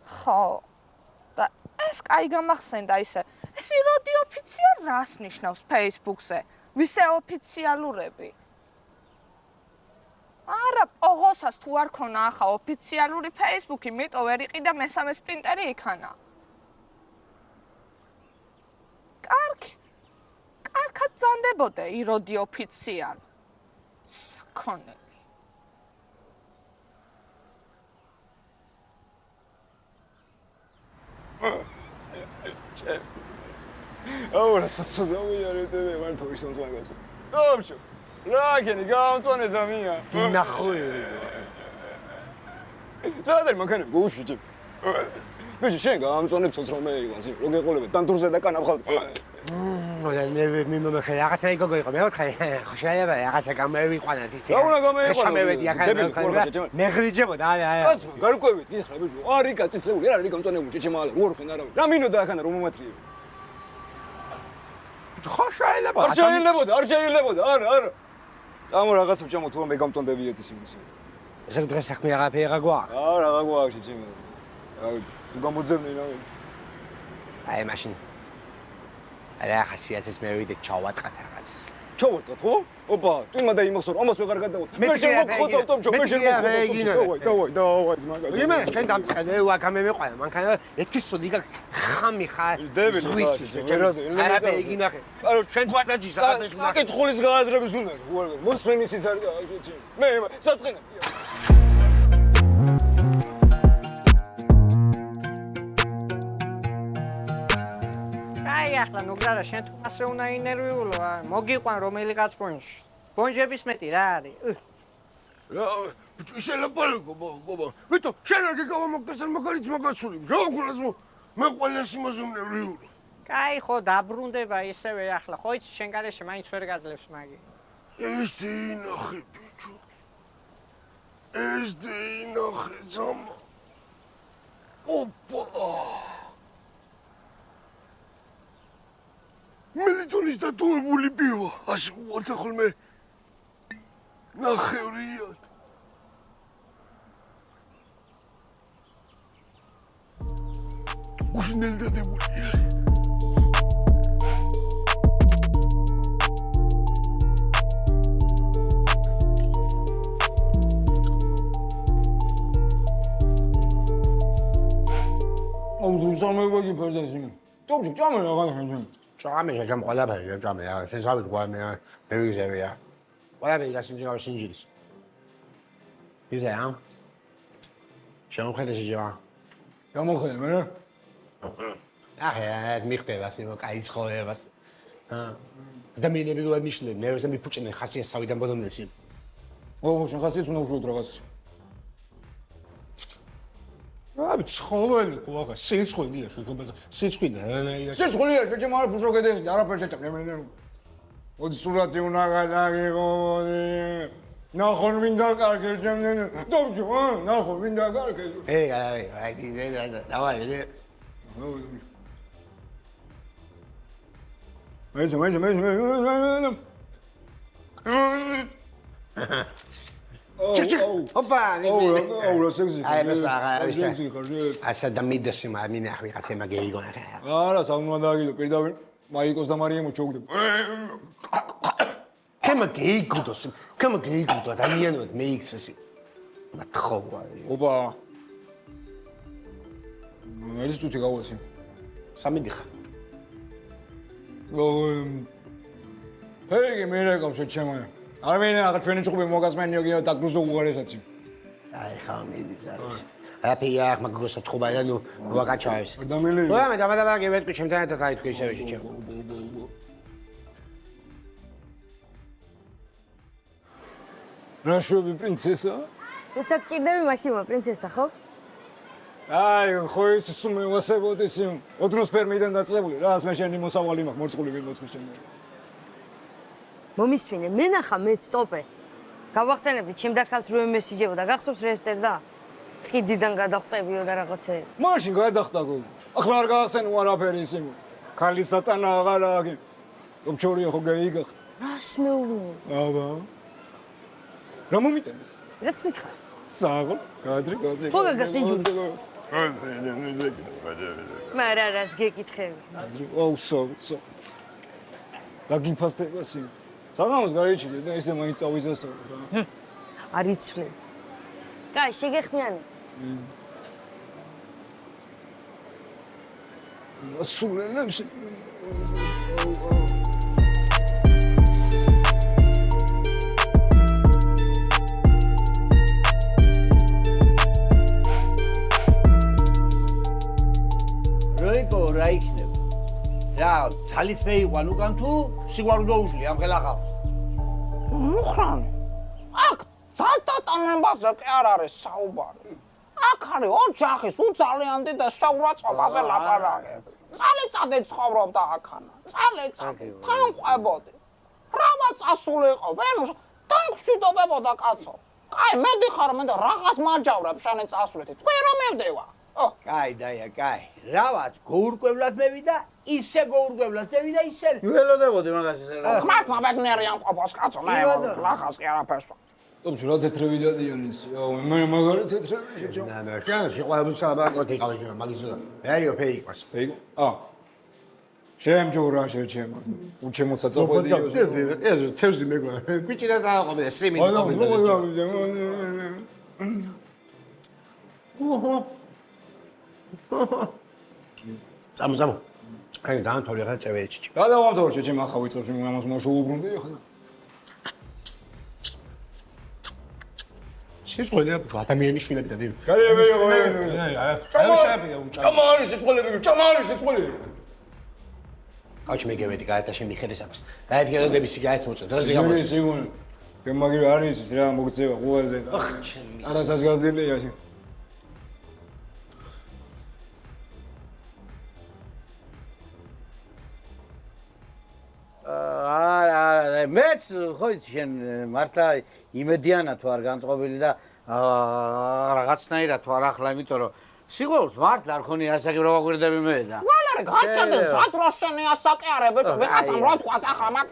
ხო. ეს კაი გამახსენდა ისე. ეს როდი ოფიციალ რას ნიშნავს Facebook-ზე? ვისე ოფიციალურები? არა, პოღოსას თუ არ ქონა ახლა ოფიციალური Facebook-ი, მეტო ვერ იყიდა მესამე სპინტერი იქანა. კარგი. კარგად ძანდებოდე იროდი ოფიციალ. საქონელი. აურა საწოდავი არეთე მე მარტო ისო მაგას. დაბჭო. რა ქენი გამწონე ზამია. დინახოე. ზადერ მანქანები გუშიჯი. ბიჭი შენ გამწონებს ცოტრომე იყვანს. რო გეყოლებე დანტურზე და კანაფხალზე. მე რაღაცა იგოგო იყო. მე ვთხარი, ხო შეიძლება რაღაცა გამოვიყვანოთ ისე. რა უნდა გამოვიყვანო? შემევედი ახლა მე ხრიჯებოდა, აი. კაცო, გარკვევით, გითხრა ბიჭო. არი კაცის ლეული, არა გამწონებული ჭეჭემალა, უორფენ არა. რა მინოდა ახანა რომ მომათრიე. ხო შეიძლება. არ შეიძლებოდა, არა. წამო რაღაც ვჭამო თუ მე გამწონდებიეთ ის იმის. ესე დღეს საქმე რაღაცა გვაქვს. რა გვაქვს ჭეჭემალა. თუ გამოძებნე რა. აი მაშინ არა ხასიათის მე ვიდე ჩავატყათ რაღაცას. ჩავატყათ ხო? ოპა, თუმა და იმახსოვ, ამას ვეღარ გადავალ. მე შენ მოგხოთავ თომჩო, მე შენ მოგხოთავ. დავაი, მაგას. იმე შენ დამწყენე, ვაკამე მეყვანა, მანქანა ერთი სოდი ხამი ხარ. ზღვისი. არა ბეგინახე. არო შენ თვათაჯი საათეს უნდა. საკითხulis გააზრების უნდა. მოსმენის ის არ მე საწყენა. აი ახლა ნუგზარა შენ თუ ასე უნდა ინერვიულო, მოგიყვან რომელიღაც პონჩი. პონჯების მეტი რა არის? რა, შეიძლება გობა. ვიტო, შენ არ გიგავამოგდესან მაგალითს მაგაცული. რა გულას მე ყველას იმაზე უნდა ვიულო. კაი ხო დაბრუნდება ისევე ახლა, ხო იცი შენ გარეშე მაინც ვერ გაძლევს მაგი. ეს დინახე ბიჭო. ეს დინახე ზამა. ოპა. მელიტონის დატოვებული პივა, ასე უართ ხოლმე ნახევრიად. უშინელი დადებულია. აუდრუსამება გიფერდასი. თუმცა ჭამე რაღაცა. ჭამე შეჯამ ყველაფერი ჭამე რა შენ სამით გვარ მე ვიგზებია ყველაფერი გასინჯავ სინჯილის იზე ა შენ ხედე შეჯა გამოხედე მე აჰა მიხდება სიმო კაი ცხოვრებას ადამიანები რო მიშლენ მე ვესე მიფუჭნენ ხასიათს თავიდან ბოდომდე სი შენ ხასიათს უნდა უშუალოდ რაღაც აი ცხოვრელი ყოა სიცხვილია შეგობაზე სიცხვილია სიცხვილია ჭეჭემალა ფუშო გედეს არაფერ შეჭამე მე მოდი სურათი უნდა გადაგიღო ნახონ მინდა კარგე ჭამდნენ დაბჭო ნახონ მინდა კარგე აი დავაი მე ოპა აუ სექსი აი მასა ასა დამიდასი მამინა ვიღაცა მაგეიგონა არა საუნდა დაგიდო პირდაპირ მაიკოს და მარიამო ჩოგდე კემა გეიგუდო ადამიანად მეიქცესი მათხოვა ოპა ეს თუთი გავასი სამიდიხა ჰეი მე რეკავს შეჩემაია არ მენა ახლა ჩვენი ჭუბი მოგასმენიო გიო დაგრუზო უღარესაცი აი ხა მიდის არის აფია მაგგოსა ჭუბა და ნუ ვაკაჩავის ადამელი რა მე დამადაბა გევეთკი ჩემთან ერთად აი თქვი ისევე შეჩემ რაშობი პრინცესა თუცა გჭირდები მაშინა პრინცესა ხო? აი ხო ის სულ მევასებოდი სი ოდროსფერმიდან დაწყებული რა მე შენი მოსავალი მაქვს მორწყული გემოთხი შენ მომისმინე მე ნახა მე სტოპე გავახსენებდი ჩემ დაქალს რომ მესიჯებოდა გახსოვს რა წერდა ხიდიდან გადახვდებიო და რაღაცე მაშინ გადახტა გო ახლა არ გახსენ უარაფერი ისე ქალი სატანა აღარა აგი მომჩორია ხო გაიგახ რას მეუბნე აბა რა მომიტანეს რაც მითხარ საღო გადრი გაზე ხო გაგასინჯული მარა რას გეკითხები? აუსო. დაგიფასდება სი. საღამოს გაიჩინე და ესე მაინც წავიძასო რა. არ იცვლი. კაი, შეგეხმიანი. სულელებს როიკო რა იქნება? რა, ძალით მე იყვან უკან თუ სიყვარული დაუშლი ამ ხელა ხალხს? მუხრან. აქ ძალტატანებაზე კი არ არის საუბარი. აქ არის ოჯახის უძალიან და შაურაწყობაზე ლაპარაკები. წალე-წადე ცხოვრობდა აქანა. წალე-წადე თან ყვებოდი. რამა წასულიყო, ვენუშ თან გვშვიდობებოდა კაცო. კაი, მე დიხარ მე და რაღაც მაჯავრებ შენი წასვლით. თქვენ რომ მევდევა? კაი, დაია, კაი. რავად, გოურკვევლად მევიდა, ისე გოურკვევლად წევიდა ისე. ველოდებოდი მაგას ისე რა. ხმართმა ბეგნერიან ყოფას კაცო, მე რაღაც კი არაფერს. ოფში რა თეთრები დადიანის. მე მაგარი თეთრები შეჭო. ნანა, შეყვარებული საბაკოთი ყავი მაგისო. ეიო, ფეიყვას. ფეიკო? შემჯურა შეჩემო. უჩემოცა წავედი. ეს თევზი მეგვა. ბიჭი და დააყობე სიმი. წამო. აი დაანთოლი ახლა წევედი ჭიჭი. გადავამთავრე შეჩემ ახლა ვიწყებ იმას მოშოუბრუნდი ახლა. შეწყვეტა ბჭო ადამიანის შვილები და დიდი. გარიები იყო. ჭამარი შეწყვეტა. კაჩ მეგებედი გაეთა შემდი ხედესაფს. გაედგეროდები სიგაეთს მოწოდო. სიგუნი. მაგი არის ის რა მოგწევა ყოველდღე. ახ ჩემი. არასას გაზრდილია შე. არა, მეც ხო იცი შენ მართლა იმედიანა თუ არ განწყობილი და რაღაცნაირად თუ არ ახლა, იმიტომ რომ სიყვარულს მართლა არ ხონია ასაკი რა ვაგვირდები მე და. ვალარე, გაჩერდა სათრაშენი ასაკი არა, ბიჭო, ვიღაცამ რა თქვას ახლა მაგ.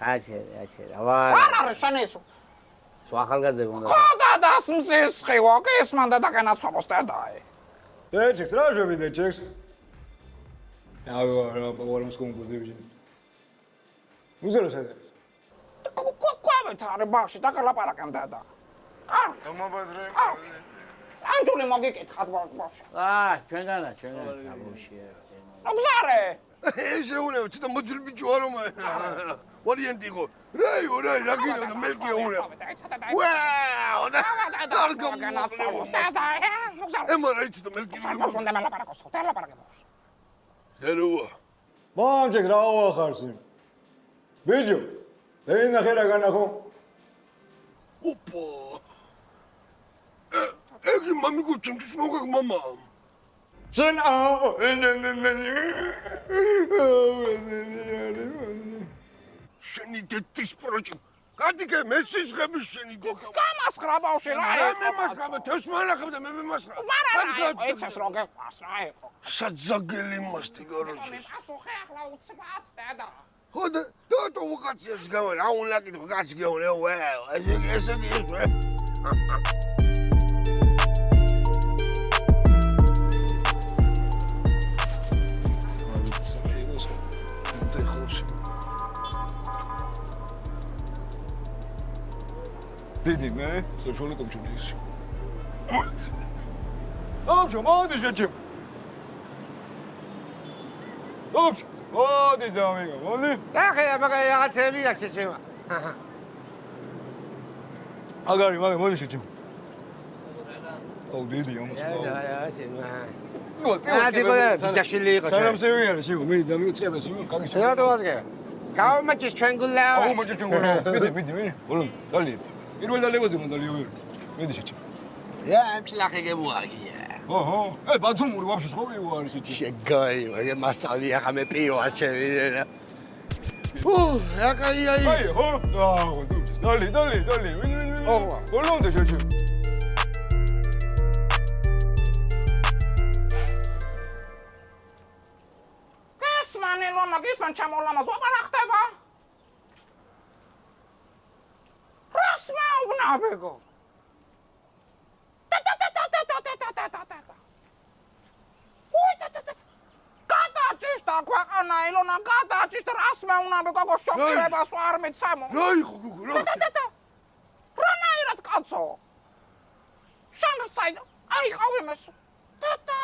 აჩერა, ვარ არის შენ ეს. სულ ახალგაზრდა უნდა. ხო და დასმსისხი ვაკი ეს მანდა და განაცვალოს და დაე. ეჩექს რა შვები და ეჩექს. რა პოვაროს კომპოზიციები. უზერო სადაც. კვავეთ არის ბაღში და გალაპარაკემ დადა. გამაბაზრე. ანჯული მოგიკითხათ ბავშვი. ჩვენგანა საბოშია. აბზარე. ესე უნდა ცოტა მოძილი ბიჭო არ მომა. ვარიანტი იყო. რაიო, რა გინდა და მელკი უნდა. ვაუ, და განაცვალოს და ემარა იცი და მელკი. უნდა მალაპარაკოს ხო, და ლაპარაკებს. ზეროა. მომჩეკ რა ვახარსი. ბიჭო, ენა ხერა განახო. ოპა. ეგი მამი გუჩემთვის მოგაგ მამა. შენ შენი დეთის პროჭი. გადიგე მესისხები შენი გოგა. გამასხრა ბავშვი რა მე მასხრა, თეს მანახებ და მე მასხრა. მარა ეცეს რო გეყვას რა იყო. საძაგელი მასტი გაროჯი. ასოხე ახლა უცბად და ხო და დატო ვაკაციას გავა რა უნდა კითხო კაცი გეუნე ვაუ ესე ის ვე დიდი მე სოშული კომპიუტერი. აბჯო მოდი შეჭი. აბჯო მოდი ზამიგო მოდი. ახლა რაღაცები აქვს შეჭემა. აგარი მაგე მოდი შეჭი. აუ დიდი ამას. შემა. მოდი ბიძაშვილი იყო. სანამ სევიარი შეგო მე დამიწყება სიმო კაკი. რა დავაგე? გავმაჭის ჩვენ გულა. აუ მაჭის ჩვენ გულა. მიდი. ბოლო დალი. პირველ დალებაზე მონდალიო. მიდი შეჭი. ამჩლახე გემუაგია. ოჰო, ბათუმური ვაფშე სხოვი ვარ ისეთი. შეგაი, მაგე მასალი ახლა მე პიროა შევიდე. რა კაია ი. აი, ხო? დალი. ვინ. ბოლომდე შეჭი. მანელო მაგის მან ჩამოლამაზ ვაპარა ხდება. რას მაუბნა ბეგო? ილონა გადაჭის რას მეუნები გოგო შოკირებას არ მეცამო. რა იყო გოგო რა? რანაირად კაცო? შანგსაი აი ყავიმეს. ტატა.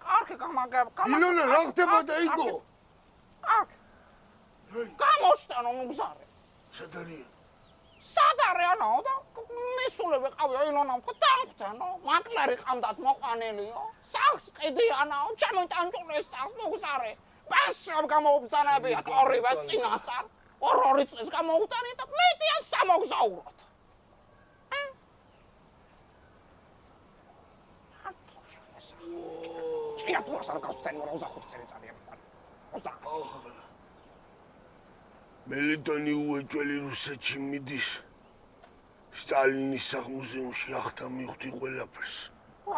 კარგი გამაგებ. ილონა რა ხდებოდა იგო? კარგი. გამოშტანო მგზარე. სად არის? სად არიანო და მისულები ყავია ილონამ ხდანხთანო მაკლარი ყამდათ მოყვანილიო სახს ყიდიანაო ჩემი ტანჯულეს სახს მგზარე ბაშაბ გამოუბძანებია ორივე წინასწარ ორი წლის გამოუტანი და მეტია სამოგზაუროთ ჭიათურას არ გავხსენ რა 25 წელიწადია მიტან მელიტონი უეჭველი რუსეთში მიდის სტალინის საღმუზეუმში ახთა მივხვდი ყველაფერს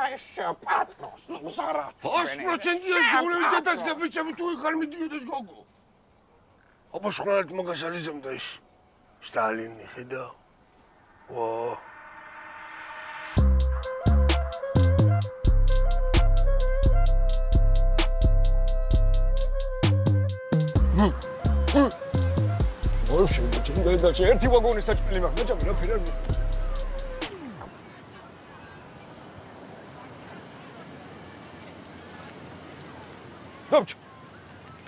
აი შაპატროს მგზარა 100%-ია გულები დადასგები ჩემი თუ იქ არ მიდიოდეს გოგო აბა შეხარით მაგას არიზამდა ის სტალინი ხედა ვა ოშე, ჩინდაჭი ერთი ვაგონი საჭმელი მაქვს, მეჭამი რა ფერად მიწა.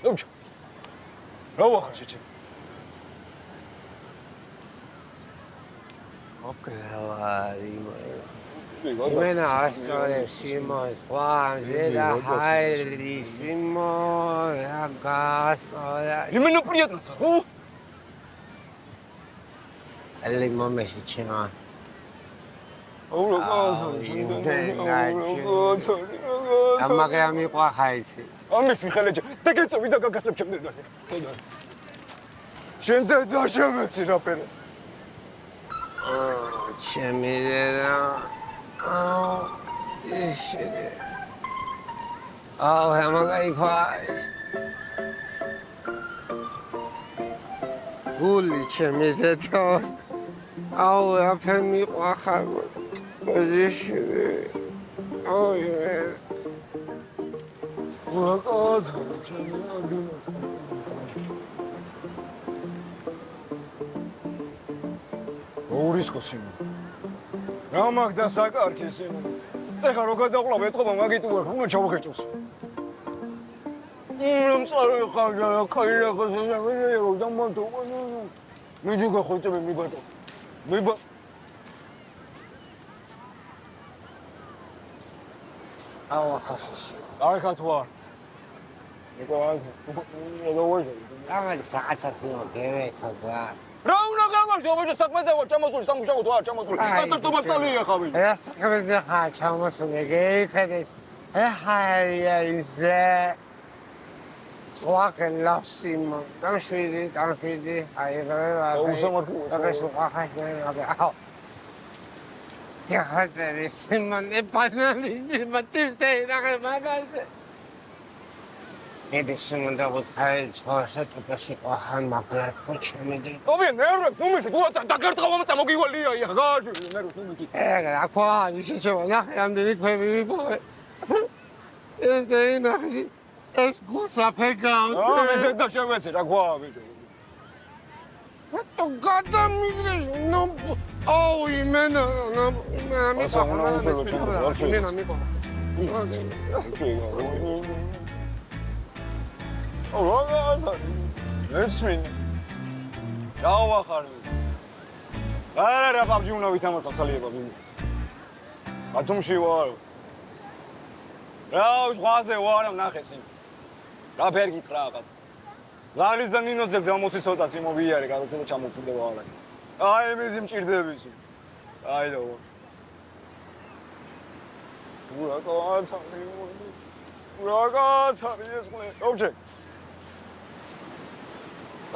დავჭ. რა ვახარ შეჭე? იმენა ასწორებს სიმოს ღვამზე და ჰაირი სიმო რა გასწორა იმენა პრიატნაცა, ხო? Ele მომეში ჩემო. აუ ამაღე ამიყვა ხაიცი. ამიშვი ხელეჭე. და გეწევი და გაგასლებ ჩემდე და. შენ და შემეცი რა ფერე. ჩემი დედა. ისინი. ამაღე იქვა. გული ჩემი დედა. აუ აფერ მიყვა ხარ ისინი აუ ოურისკო სიმო რა მაგდა საკარქი სიმო წეხა რო გადაყლავ ეთყობა მაგით უარ უნდა ჩავღეჭოს წარე ხარ კაირა გასაგებია და მანდ მიჯუგა ხოჭები მიბატო მიბა აი ხათვა ნიკოლაი ამალი საათას მოგევეცა და რა უნდა გამარჯვო ბიჭო საქმეზე ვარ ჩამოსული სამუშაოდ ვარ ჩამოსული კატარტობა წალია ხავი ეს საქმეზე ხარ ჩამოსული გეიხედეს აჰაია ისე სვახენ ლავსიმო დამშვიდი აიღება აბეს უხახე აუ Яхатере Симоне панализи бативте нагемагалте. Эбе Симонда вот хай цоса топаси хан маклат хочмеде. ობი ნერვე თუმი გუატა დაგარტყავ მოგივალია ია გაჟი ნერვე თუმი აქვა ისიჩო ნახე ამდენი ქვები ვიპოვე. ეს დაინახი ეს გუსა ფეგავს. მე და შევეცი რა გვა ბიჭო. то გადამიგრე ნო აუ იმენა ესმინი დავახარ არა პაბჯი უნდა ვითამაშო წალიება ბიჭო ათუმში ვარ რა ზღვაზე ვარ ნახეს რა ფერ გითხრა ახლა ლალის და ნინოზე გამოცი ცოტა სიმოვიარე გადაცემა ჩამოვწდება არა აი იმისი მჭირდების აი და რაგაცარი ეს ყლე ობჯე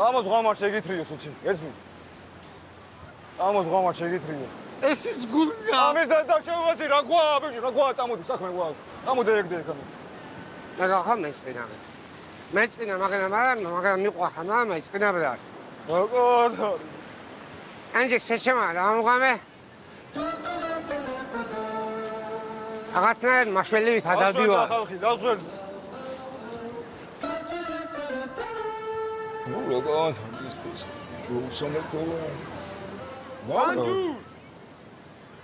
ამას ღამარ შეგითრიო სუცი ესმი ამას ღამარ შეგითრიო ეს ის გულგა ამის და შევაცი რა გვა ბიჭო რა გვა წამოდი საქმე გვა წამოდი ეგ ხან და ხა მეწყინა მეწყინა მაგრამ მიყვა ხანა მეწყინა ბრა რაგაცარი ანჯექ შეშმა და ამღამე რაღაცნაირად მაშველი ვითადავდივა ხალხი დაзвელი როგორ ამისტის გულსომეთოა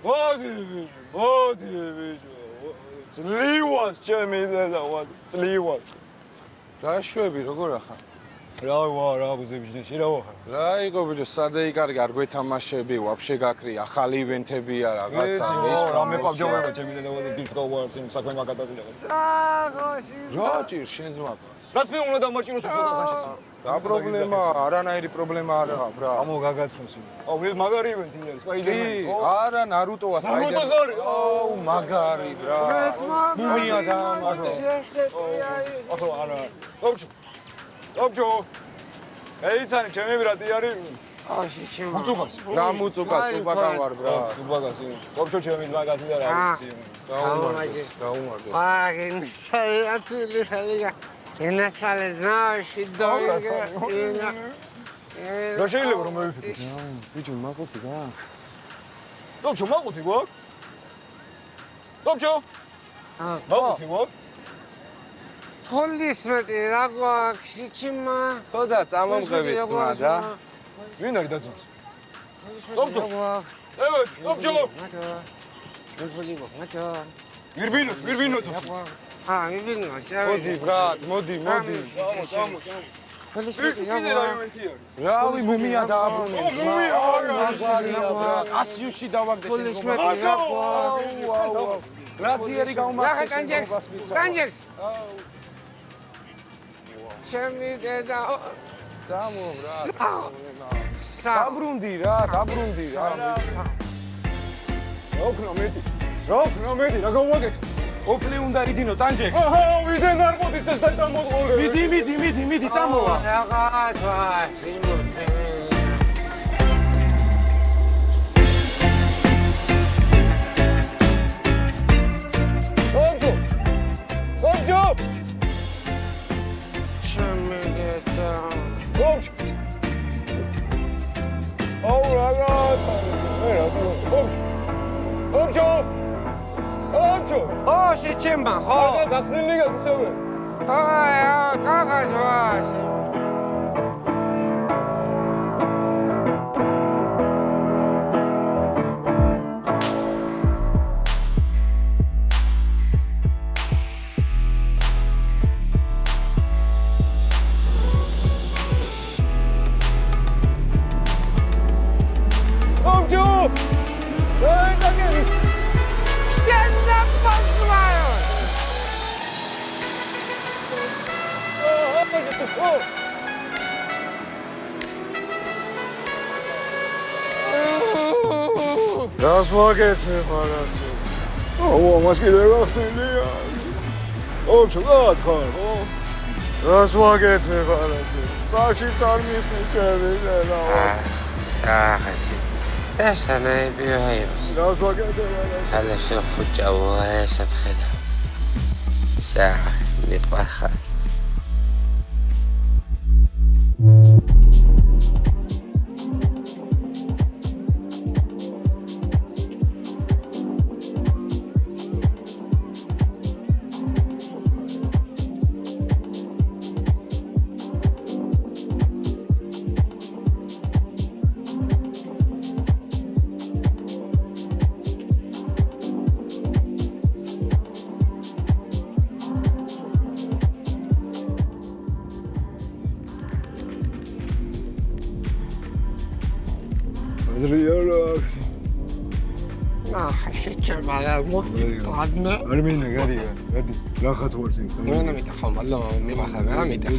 მოდი ძლივას ჩემი და ძლივას გაშვები როგორ ახარ რა ბუზებიში რა ვახარ რა იყო ბიჭო სადე იკარგი არ გვეთამაშები ვაფშე გაქრი ახალი ივენთებია რაღაცა რა მეყავჯობება ჩემი და დიჟღავარ სიმ საქმე მაგადადია რა ჭირ შენს მაგას რაც მე უნდა დამარჭინოს უცოტა ხანში რა პრობლემა არანაირი პრობლემა არ აქვს ბრა ამო გაგაცნოს მე მაგარი ივენთი არის სპაიდერმენი ხო არა ნარუტოა სპაიდერმენი აუ მაგარი ბრა მუმია და ახლა არა ოპჩო ეიცანი ჩემი ბრატი არის აში შემო უწუბას რა მუწუბა წუბაკა ვარ ბრა წუბაკას ოპჩო ჩემი მაგაზი და რა არის გაუმარჯოს აგენ საათილი ხალია ენაცალე ზნაში დავიგე რა შეიძლება რომ მოვიფიქროს ბიჭო მაგოთი გაქვს ოპჩო მაგოთი გვაქვს ოპჩო მაგოთი გვაქვს ჰოლის მეტი რა გვაქვს ჩიმა ხოდა წამომღები ძმა და ვინ არის დაძმას ოპჯო ოპჯო ვირბინოთ ვირბინოთ მოდი ბრატ მოდი ჰოლის მეტი რა გვაქვს რავი მუმია დააბრუნე მუმია ასიუში დავაგდე ჰოლის მეტი რა გვაქვს გრაციერი გაუმახსენე განჯექს ჩემი დედა წამო ბრატ დაბრუნდი რა როქნო მეტი რა გავაკეთო ოფლი უნდა რიდინო ტანჯექს აჰა ვიდენ არ მოდის ეს და დამოყოლე მიდი წამოვა რაღაცა სიმურცე ოპჯო ჩემი დედა ო შეჩემა ხო გახსნილი გაგცევე კაკაჯვა რას ვაკეთებ არასო აუ ამას კიდე გახსნილია ოპჩო გათხარ ხო რას ვაკეთებ არასო საში წარმისნი ჩემი და სახაში ესანაები აიოს რას ვაკეთებ არასო ალეშო ხუჭაო ესათხედა სა მიყვახა ладно армена гарига გადი რახათ ვარ სიმ მე მითხა მალო მიხა რა მითხა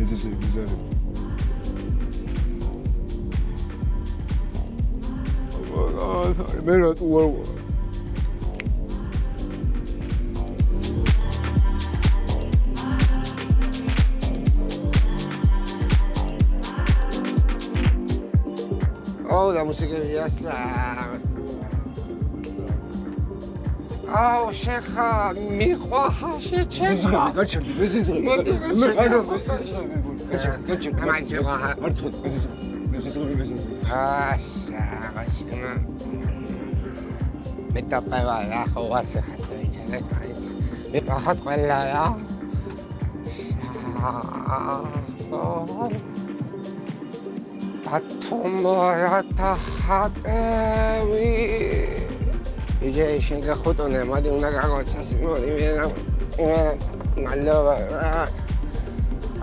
ეს ბიზარი მე რა თუ ვარ აუ და მუსიკა იასა აუ შეხა მიყვახა შეჩება გაჩერდი მეზიზღები მე არა მეზიზღები მეზიზღები ასა მე ტაპავა რა ხواسه ხატა ისე მაინც მე პახათ ყველა რა ბათუმბოა და ხატები იჯე შენ გახუტონე მადი უნდა გაგოცას მოდი მე მალოვა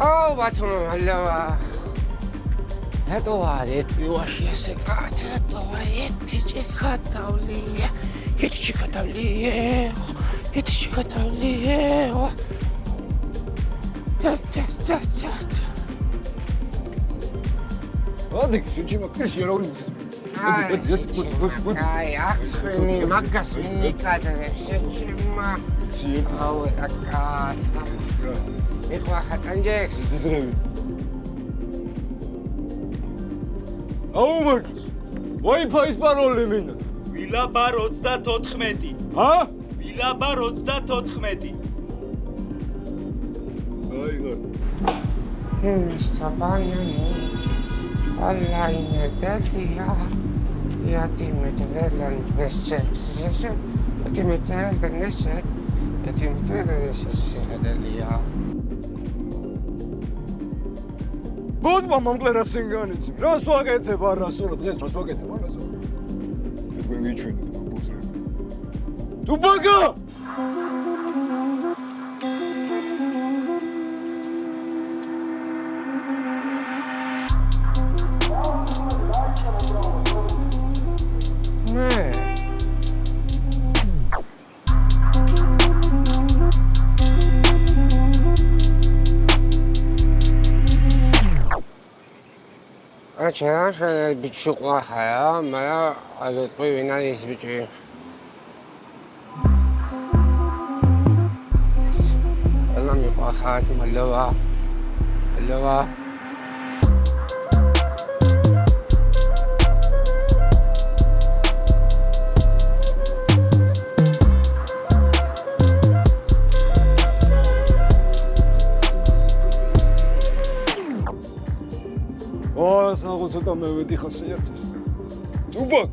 აუ ბათუმ მალოვა Этого ваше секрет, этого этичкатавлие. Ладно, шучу, макриш, я ровно. Ай, ахсхни, магасни кадре, шучума. Ау, акат. Их вахат анჯექს. აუ მარკის. Wi-Fi-ის პაროლი მინდა. ვილაბარ 34. ჰა? ვილაბარ 34. აიღარ. Mr. Banana. Online Delia. Ja, die met de Nederland neset. Die met de Nederland neset. Die met de Nederland neset. Delia. ბოდმა მომკლერა სინგანიცი. რას ვაკეთებ არასწორად დღეს რას ვაკეთებ არასწორად. მე თქვენ გიჩვენეთ ბუზე. ტუბაკა! Achara shana bichukwa haya maya agatqi vinalis bichi. Allah mi qahat malawa. Malawa. საღო ცოტა მე ვედი ხასიათს. ტუბაკ.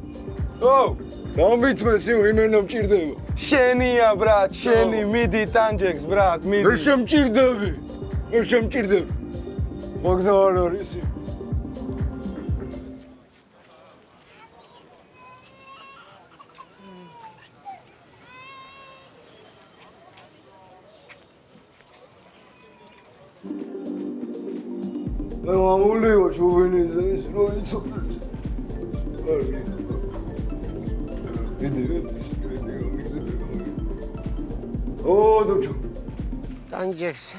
აუ, დამიტმესი იმენა მჭირდება. შენია ბრატ, შენი მიდი ტანჯექს ბრატ, მიდი. მე შემჭირდები. მე შემჭირდები. მოგზა არ არის. Mamuli var şovinizde hiç O doktor. Tanjeks.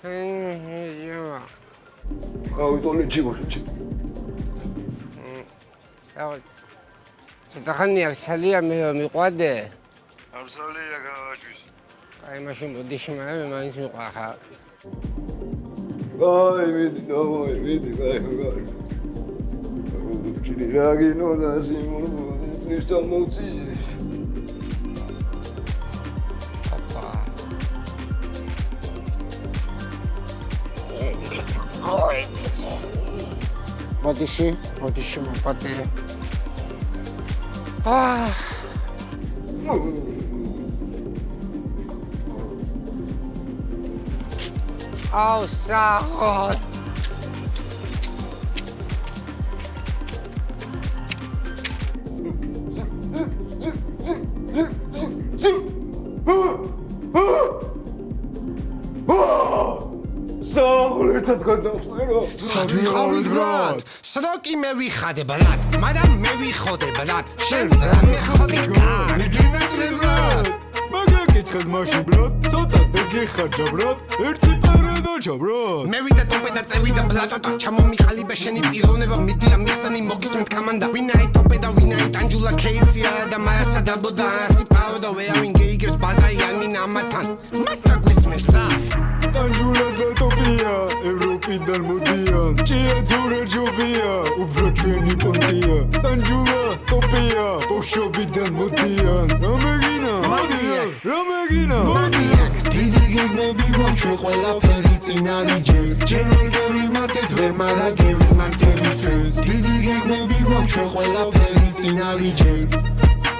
Ja. Au dole çivar. Ja. Tahani aksalia miqwade. Aksalia gavajvis. Ay mashim udishma me manis miqwaha. Ay midi, ay midi, ay ay. Çili ragino nasimo, tripsa moci. Modishi mapati. Ah. Oh, sahod. Სააღლეთად გადავწერო. სად ვიყავით ბრატ? სროკი მე ვიხადე ბრატ. მაგრამ მე ვიხოდე ბრატ. შენ რა მიხოდი გარ? მიგინატრე ბრატ. მაგრამ კითხეთ მაშინ ბრატ. ცოტა გეხარჯა ბრატ. ერთი პარადოჩა ბრატ. მე ვიდა ტოპე და წევიდა ბლატო ჩამომიხალიბე შენი პიროვნება მიდია მიხსანი მოგისმენთ კამანდა ვინაი ტოპე და ვინაი ტანჯულა კეიცია და მარასა დაბოდა ასი პაოდა ვეავინ გეიგებს ბაზაი ამინ ამათან მასა გვისმენთ და ტანჯულა და ტოპია ევროპიდან მოდიან ჭიათურა ჯობია უფრო ჩვენი პონტია ტანჯულა ტოპია ბოშობიდან მოდიან რამეგინა რამეგინა დიდი გეგმები გვაქვს ყველაფერი წინარიჯე ჯერ გევიმატეთ ვერ მაგრამ გევიმატები ჩვენს დიდი გეგმები გვაქვს ყველაფერი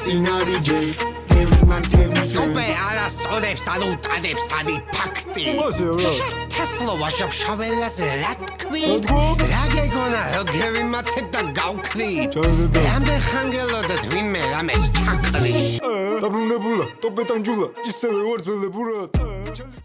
წინარიჯე ტოპე არასწორებს არ უტანებს არი ფაქტი თესლოვა შავშაველაზე რა თქვი რა გეგონა რომ გევიმართებ და გავქრით რამდენ ხანგელოდეთ ვინმე რამეს ჩაკრი დაბრუნებულა ტოპეტან ჯულა ისევე ვარ ძველებურად